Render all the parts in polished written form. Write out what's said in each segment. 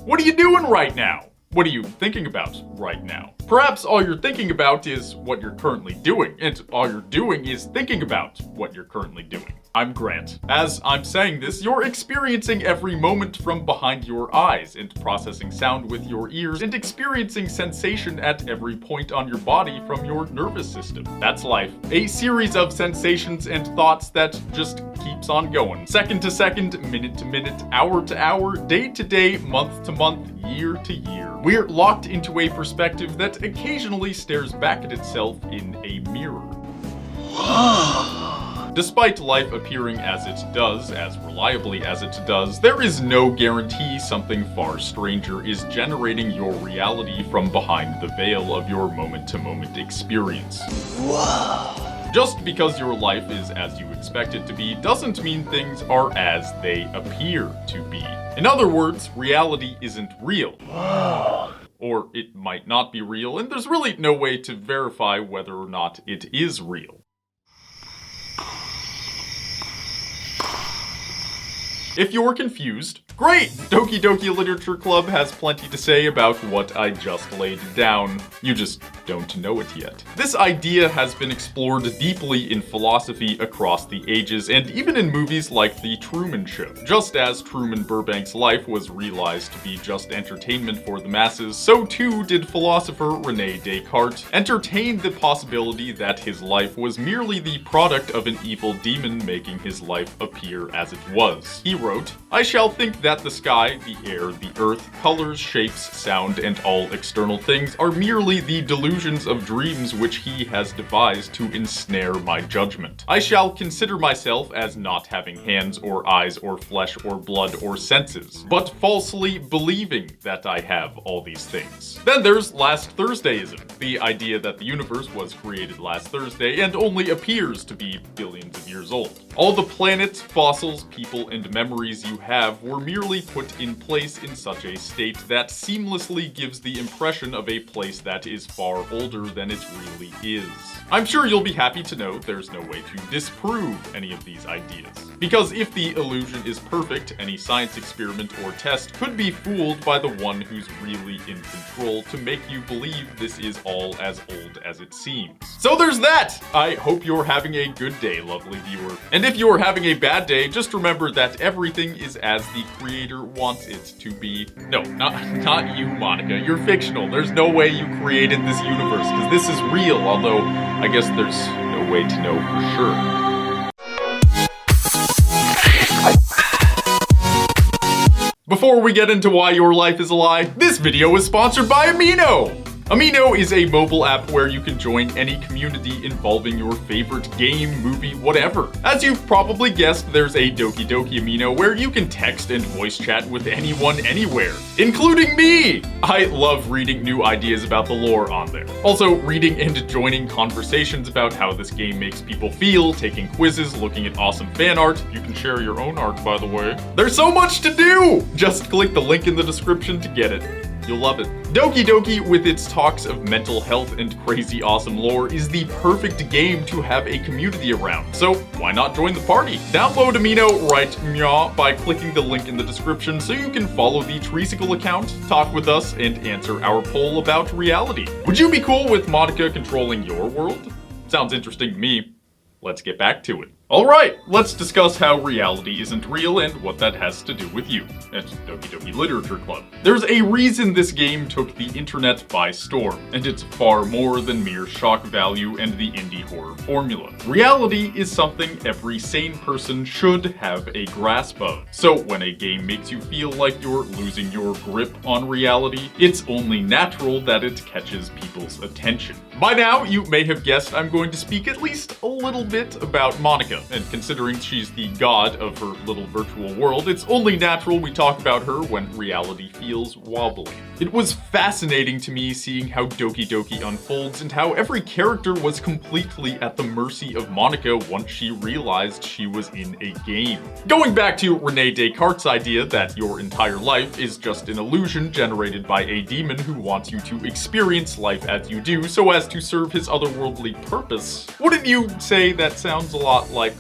What are you doing right now? What are you thinking about right now? Perhaps all you're thinking about is what you're currently doing, and all you're doing is thinking about what you're currently doing. I'm Grant. As I'm saying this, you're experiencing every moment from behind your eyes, and processing sound with your ears, and experiencing sensation at every point on your body from your nervous system. That's life. A series of sensations and thoughts that just keeps on going. Second to second, minute to minute, hour to hour, day to day, month to month, year to year. We're locked into a perspective that occasionally stares back at itself in a mirror. Despite life appearing as it does, as reliably as it does, there is no guarantee something far stranger is generating your reality from behind the veil of your moment-to-moment experience. Just because your life is as you expect it to be doesn't mean things are as they appear to be. In other words, reality isn't real. Or it might not be real, and there's really no way to verify whether or not it is real. If you're confused, great! Doki Doki Literature Club has plenty to say about what I just laid down. You just don't know it yet. This idea has been explored deeply in philosophy across the ages, and even in movies like The Truman Show. Just as Truman Burbank's life was realized to be just entertainment for the masses, so too did philosopher Rene Descartes entertain the possibility that his life was merely the product of an evil demon making his life appear as it was. He wrote, "I shall think that the sky, the air, the earth, colors, shapes, sound, and all external things are merely the delusions of dreams which he has devised to ensnare my judgment. I shall consider myself as not having hands or eyes or flesh or blood or senses, but falsely believing that I have all these things." Then there's last Thursdayism, the idea that the universe was created last Thursday and only appears to be billions of years old. All the planets, fossils, people, and memories you have were merely put in place in such a state that seamlessly gives the impression of a place that is far older than it really is. I'm sure you'll be happy to know there's no way to disprove any of these ideas. Because if the illusion is perfect, any science experiment or test could be fooled by the one who's really in control to make you believe this is all as old as it seems. So there's that! I hope you're having a good day, lovely viewer. And if you're having a bad day, just remember that everything is as the creator wants it to be. No, not you, Monika. You're fictional. There's no way you created this universe, because this is real, although I guess there's no way to know for sure. Before we get into why your life is a lie, this video is sponsored by Amino! Amino is a mobile app where you can join any community involving your favorite game, movie, whatever. As you've probably guessed, there's a Doki Doki Amino where you can text and voice chat with anyone, anywhere, including me! I love reading new ideas about the lore on there. Also, reading and joining conversations about how this game makes people feel, taking quizzes, looking at awesome fan art. You can share your own art, by the way. There's so much to do! Just click the link in the description to get it. You'll love it. Doki Doki, with its talks of mental health and crazy awesome lore, is the perfect game to have a community around. So why not join the party? Download Amino right now by clicking the link in the description so you can follow the Treesicle account, talk with us, and answer our poll about reality. Would you be cool with Monika controlling your world? Sounds interesting to me. Let's get back to it. Alright, let's discuss how reality isn't real and what that has to do with you at Doki Doki Literature Club. There's a reason this game took the internet by storm, and it's far more than mere shock value and the indie horror formula. Reality is something every sane person should have a grasp of. So when a game makes you feel like you're losing your grip on reality, it's only natural that it catches people's attention. By now, you may have guessed I'm going to speak at least a little bit about Monika. And considering she's the god of her little virtual world, it's only natural we talk about her when reality feels wobbly. It was fascinating to me seeing how Doki Doki unfolds and how every character was completely at the mercy of Monika once she realized she was in a game. Going back to Rene Descartes' idea that your entire life is just an illusion generated by a demon who wants you to experience life as you do so as to serve his otherworldly purpose, wouldn't you say that sounds a lot like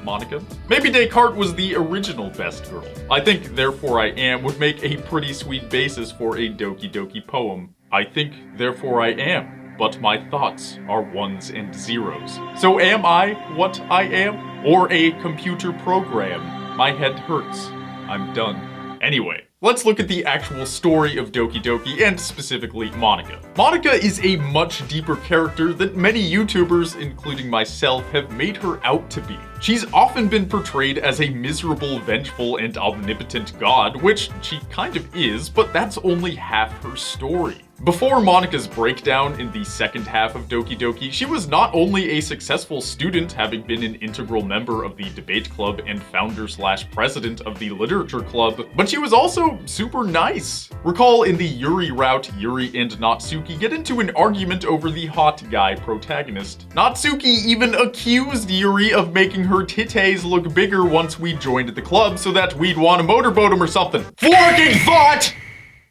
Monika? Maybe Descartes was the original best girl. I think Therefore I Am would make a pretty sweet basis for a Doki Doki poem. I think, therefore I am, but my thoughts are ones and zeros. So am I what I am? Or a computer program? My head hurts. I'm done. Anyway, let's look at the actual story of Doki Doki, and specifically Monika. Monika is a much deeper character than many YouTubers, including myself, have made her out to be. She's often been portrayed as a miserable, vengeful, and omnipotent god, which she kind of is, but that's only half her story. Before Monika's breakdown in the second half of Doki Doki, she was not only a successful student, having been an integral member of the debate club and founder/president of the literature club, but she was also super nice. Recall in the Yuri route, Yuri and Natsuki get into an argument over the hot guy protagonist. Natsuki even accused Yuri of making her titties look bigger once we joined the club so that we'd want to motorboat him or something. Fucking thought!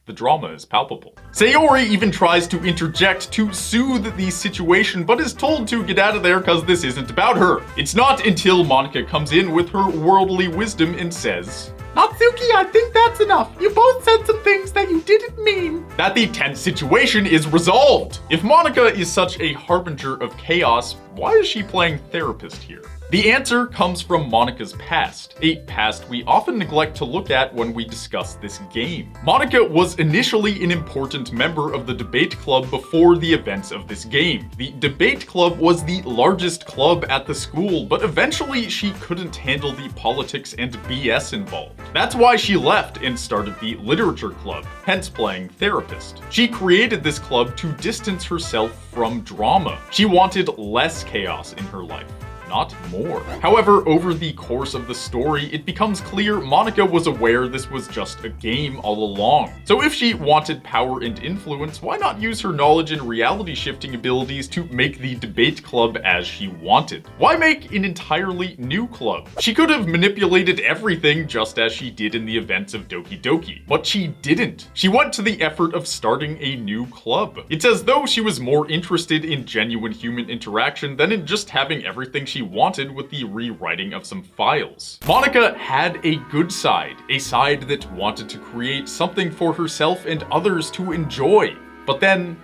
The drama is palpable. Sayori even tries to interject to soothe the situation, but is told to get out of there because this isn't about her. It's not until Monika comes in with her worldly wisdom and says, Natsuki, I think that's enough. You both said some things that you didn't mean. That the tense situation is resolved. If Monika is such a harbinger of chaos, why is she playing therapist here? The answer comes from Monika's past, a past we often neglect to look at when we discuss this game. Monika was initially an important member of the debate club before the events of this game. The debate club was the largest club at the school, but eventually she couldn't handle the politics and BS involved. That's why she left and started the literature club, hence playing therapist. She created this club to distance herself from drama. She wanted less chaos in her life, not more. However, over the course of the story, it becomes clear Monika was aware this was just a game all along. So if she wanted power and influence, why not use her knowledge and reality shifting abilities to make the debate club as she wanted? Why make an entirely new club? She could have manipulated everything just as she did in the events of Doki Doki, but she didn't. She went to the effort of starting a new club. It's as though she was more interested in genuine human interaction than in just having everything she wanted with the rewriting of some files. Monika had a good side, a side that wanted to create something for herself and others to enjoy. But then,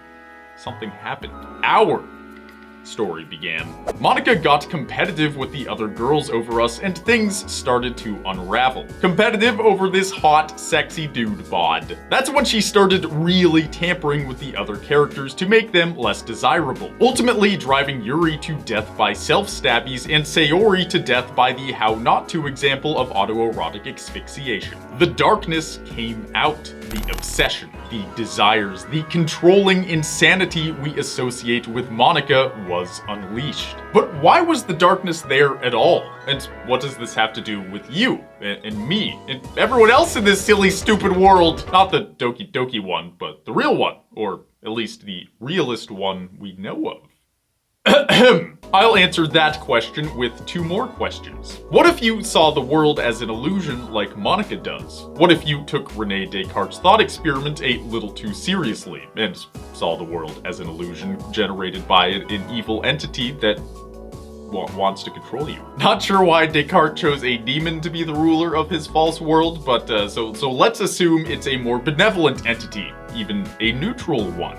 something happened. Our story began. Monika got competitive with the other girls over us, and things started to unravel. Competitive over this hot, sexy dude bod. That's when she started really tampering with the other characters to make them less desirable, ultimately driving Yuri to death by self-stabbies and Sayori to death by the how not to example of autoerotic asphyxiation. The darkness came out. The obsession, the desires, the controlling insanity we associate with Monika was unleashed. But why was the darkness there at all? And what does this have to do with you, and me, and everyone else in this silly, stupid world? Not the Doki Doki one, but the real one, or at least the realest one we know of. I'll answer that question with two more questions. What if you saw the world as an illusion like Monika does? What if you took René Descartes' thought experiment a little too seriously and saw the world as an illusion generated by an evil entity that wants to control you? Not sure why Descartes chose a demon to be the ruler of his false world, but so let's assume it's a more benevolent entity, even a neutral one.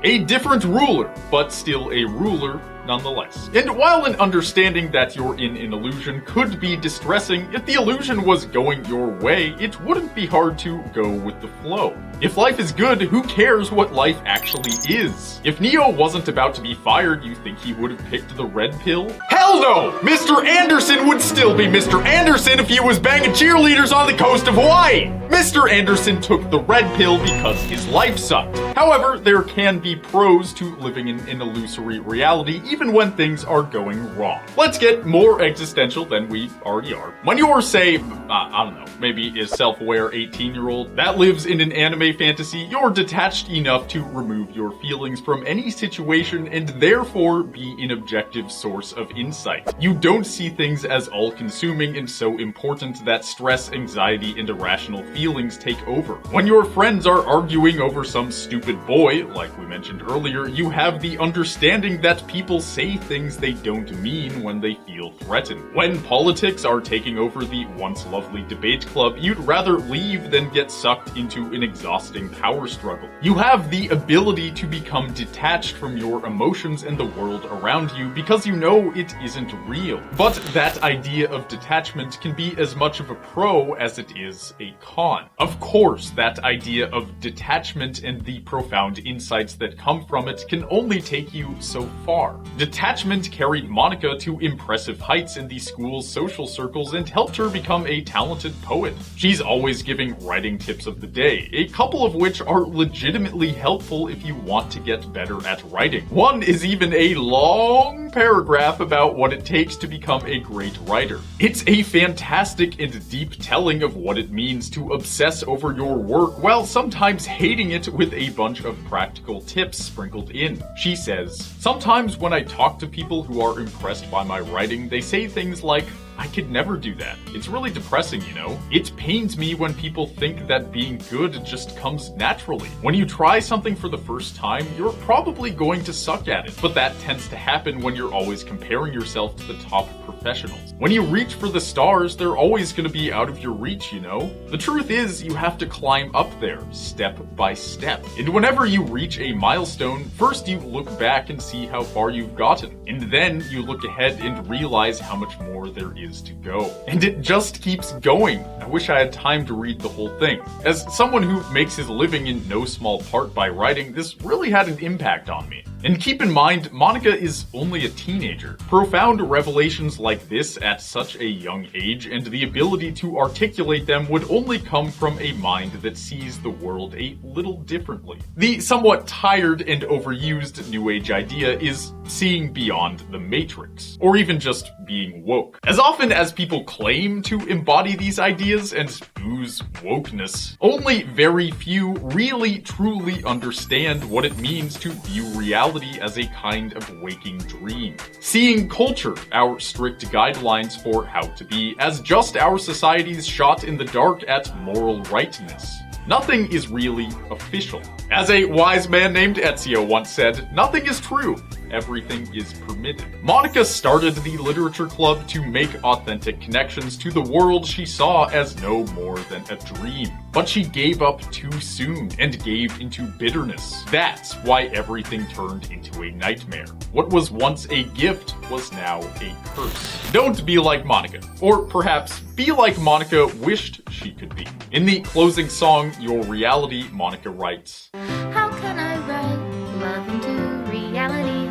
A different ruler, but still a ruler nonetheless. And while an understanding that you're in an illusion could be distressing, if the illusion was going your way, it wouldn't be hard to go with the flow. If life is good, who cares what life actually is? If Neo wasn't about to be fired, you think he would have picked the red pill? Hell no! Mr. Anderson would still be Mr. Anderson if he was banging cheerleaders on the coast of Hawaii! Mr. Anderson took the red pill because his life sucked. However, there can be pros to living in an illusory reality even when things are going wrong. Let's get more existential than we already are. When you're, say, I don't know, maybe a self-aware 18-year-old that lives in an anime fantasy, you're detached enough to remove your feelings from any situation and therefore be an objective source of insight. You don't see things as all-consuming and so important that stress, anxiety, and irrational feelings take over. When your friends are arguing over some stupid boy, like we mentioned earlier, you have the understanding that people say things they don't mean when they feel threatened. When politics are taking over the once lovely debate club, you'd rather leave than get sucked into an exhausting power struggle. You have the ability to become detached from your emotions and the world around you because you know it isn't real. But that idea of detachment can be as much of a pro as it is a con. Of course, that idea of detachment and the profound insights that come from it can only take you so far. Detachment carried Monika to impressive heights in the school's social circles and helped her become a talented poet. She's always giving writing tips of the day, a couple of which are legitimately helpful if you want to get better at writing. One is even a long paragraph about what it takes to become a great writer. It's a fantastic and deep telling of what it means to obsess over your work while sometimes hating it with a bunch of practical tips sprinkled in. She says, "Sometimes when I talk to people who are impressed by my writing, they say things like, 'I could never do that.' It's really depressing, you know? It pains me when people think that being good just comes naturally. When you try something for the first time, you're probably going to suck at it, but that tends to happen when you're always comparing yourself to the top professionals. When you reach for the stars, they're always going to be out of your reach, you know? The truth is, you have to climb up there, step by step. And whenever you reach a milestone, first you look back and see how far you've gotten, and then you look ahead and realize how much more there is to go. And it just keeps going. I wish I had time to read the whole thing. As someone who makes his living in no small part by writing, this really had an impact on me. And keep in mind, Monika is only a teenager. Profound revelations like this at such a young age and the ability to articulate them would only come from a mind that sees the world a little differently. The somewhat tired and overused New Age idea is seeing beyond the Matrix, or even just being woke. As often as people claim to embody these ideas and ooze wokeness, only very few really truly understand what it means to view reality as a kind of waking dream. Seeing culture, our strict guidelines for how to be, as just our society's shot in the dark at moral rightness. Nothing is really official. As a wise man named Ezio once said, nothing is true. Everything is permitted. Monika started the literature club to make authentic connections to the world she saw as no more than a dream. But she gave up too soon and gave into bitterness. That's why everything turned into a nightmare. What was once a gift was now a curse. Don't be like Monika. Or perhaps be like Monika wished she could be. In the closing song, Your Reality, Monika writes, "How can I write love into reality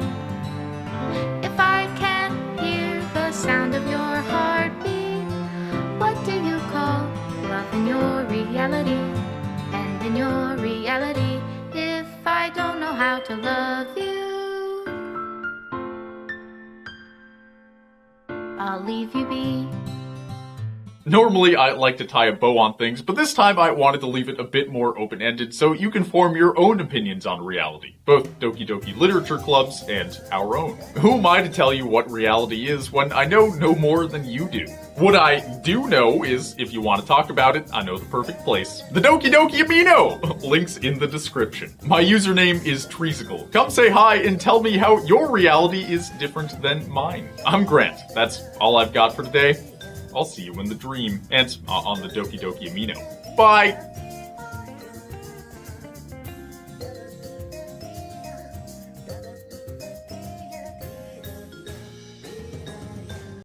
if I can't hear the sound of your heartbeat? What do you call love in your reality? And in your reality, if I don't know how to love you, I'll leave you be." Normally, I like to tie a bow on things, but this time I wanted to leave it a bit more open-ended so you can form your own opinions on reality, both Doki Doki Literature Club's and our own. Who am I to tell you what reality is when I know no more than you do? What I do know is, if you want to talk about it, I know the perfect place. The Doki Doki Amino! Links in the description. My username is Treesicle. Come say hi and tell me how your reality is different than mine. I'm Grant. That's all I've got for today. I'll see you in the dream and on the Doki Doki Amino. Bye!